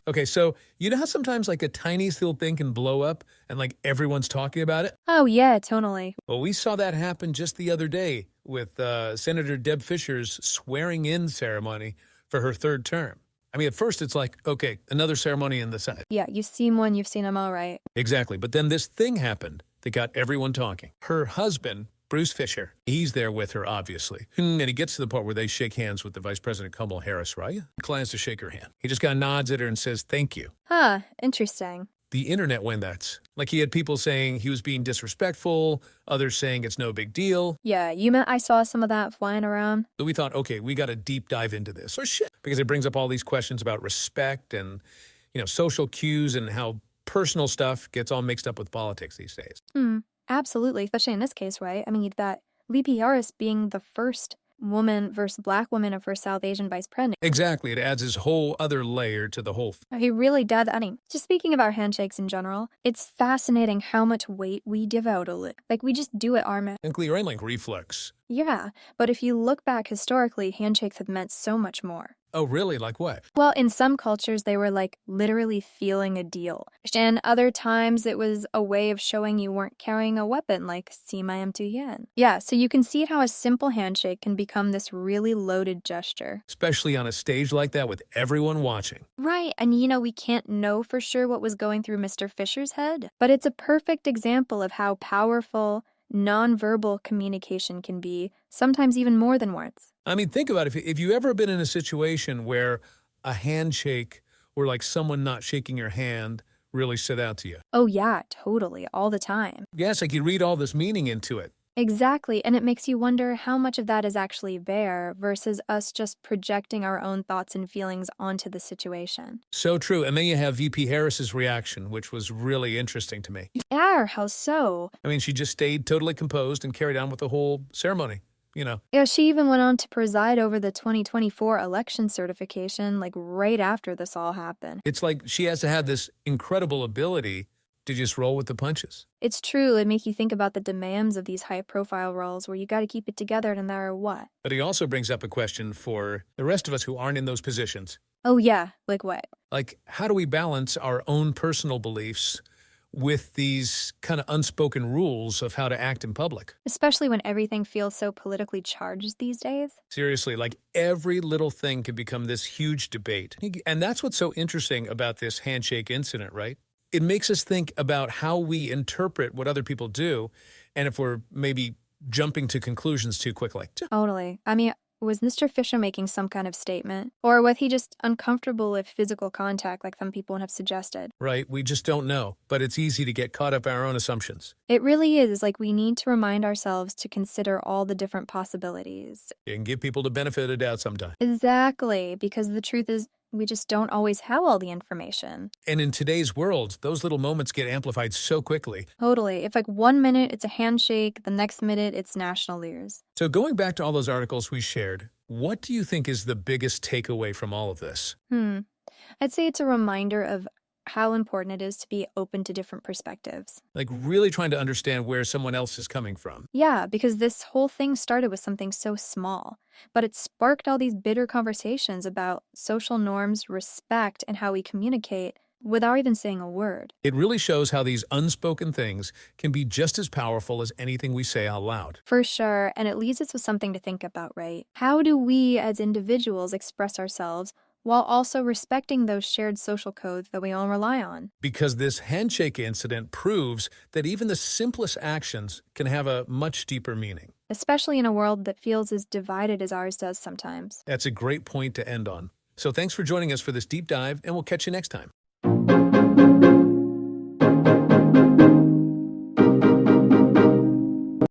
Okay, so you know how sometimes like a tiny little thing can blow up and like everyone's talking about it? Oh, yeah, totally. Well, we saw that happen just the other day with Senator Deb Fisher's swearing-in ceremony for her third term. I mean, at first it's like, okay, another ceremony in the Senate. Yeah, you've seen one, you've seen them all, right? Exactly. But then this thing happened that got everyone talking. Her husband, Bruce Fisher, he's there with her, obviously. And he gets to the part where they shake hands with the Vice President Kamala Harris, right? He declines to shake her hand. He just kind of nods at her and says, thank you. Huh, interesting. The internet went nuts. Like he had people saying he was being disrespectful, others saying it's no big deal. Yeah, I saw some of that flying around. So we thought, okay, we got to deep dive into this. Or shit. Because it brings up all these questions about respect and, social cues and how personal stuff gets all mixed up with politics these days. Absolutely, especially in this case, right? I mean, that VP Harris being the first woman versus black woman and first South Asian vice president. Exactly. It adds this whole other layer to the whole. He really did. I mean, just speaking of our handshakes in general, it's fascinating how much weight we give out of it. Like, we just do it our man. And clear and like reflex. Yeah, but if you look back historically, handshakes have meant so much more. Oh, really? Like what? Well, in some cultures, they were like literally feeling a deal. And other times, it was a way of showing you weren't carrying a weapon, like, see my empty hand. Yeah, so you can see how a simple handshake can become this really loaded gesture. Especially on a stage like that with everyone watching. Right, and we can't know for sure what was going through Mr. Fisher's head, but it's a perfect example of how powerful nonverbal communication can be, sometimes even more than words. I mean, think about it. If you ever been in a situation where a handshake or like someone not shaking your hand really stood out to you. Oh yeah, totally, all the time. Yes, like you read all this meaning into it. Exactly, and it makes you wonder how much of that is actually there versus us just projecting our own thoughts and feelings onto the situation. So true. And then you have VP Harris's reaction, which was really interesting to me. Yeah, how so? I mean, she just stayed totally composed and carried on with the whole ceremony. Yeah, she even went on to preside over the 2024 election certification, like right after this all happened. It's like she has to have this incredible ability to just roll with the punches. It's true, it makes you think about the demands of these high-profile roles where you got to keep it together no matter what. But he also brings up a question for the rest of us who aren't in those positions. Oh yeah, like what? Like, how do we balance our own personal beliefs with these kind of unspoken rules of how to act in public? Especially when everything feels so politically charged these days. Seriously, like every little thing could become this huge debate. And that's what's so interesting about this handshake incident, right? It makes us think about how we interpret what other people do and if we're maybe jumping to conclusions too quickly. Totally. I mean, was Mr. Fisher making some kind of statement? Or was he just uncomfortable with physical contact like some people have suggested? Right, we just don't know, but it's easy to get caught up in our own assumptions. It really is. Like, we need to remind ourselves to consider all the different possibilities. And give people the benefit of the doubt sometimes. Exactly, because the truth is, we just don't always have all the information. And in today's world, those little moments get amplified so quickly. Totally. If like 1 minute it's a handshake, the next minute it's national news. So going back to all those articles we shared, what do you think is the biggest takeaway from all of this? I'd say it's a reminder of how important it is to be open to different perspectives. Like really trying to understand where someone else is coming from. Yeah, because this whole thing started with something so small, but it sparked all these bitter conversations about social norms, respect, and how we communicate without even saying a word. It really shows how these unspoken things can be just as powerful as anything we say out loud. For sure, and it leaves us with something to think about, right? How do we as individuals express ourselves while also respecting those shared social codes that we all rely on? Because this handshake incident proves that even the simplest actions can have a much deeper meaning. Especially in a world that feels as divided as ours does sometimes. That's a great point to end on. So thanks for joining us for this deep dive, and we'll catch you next time.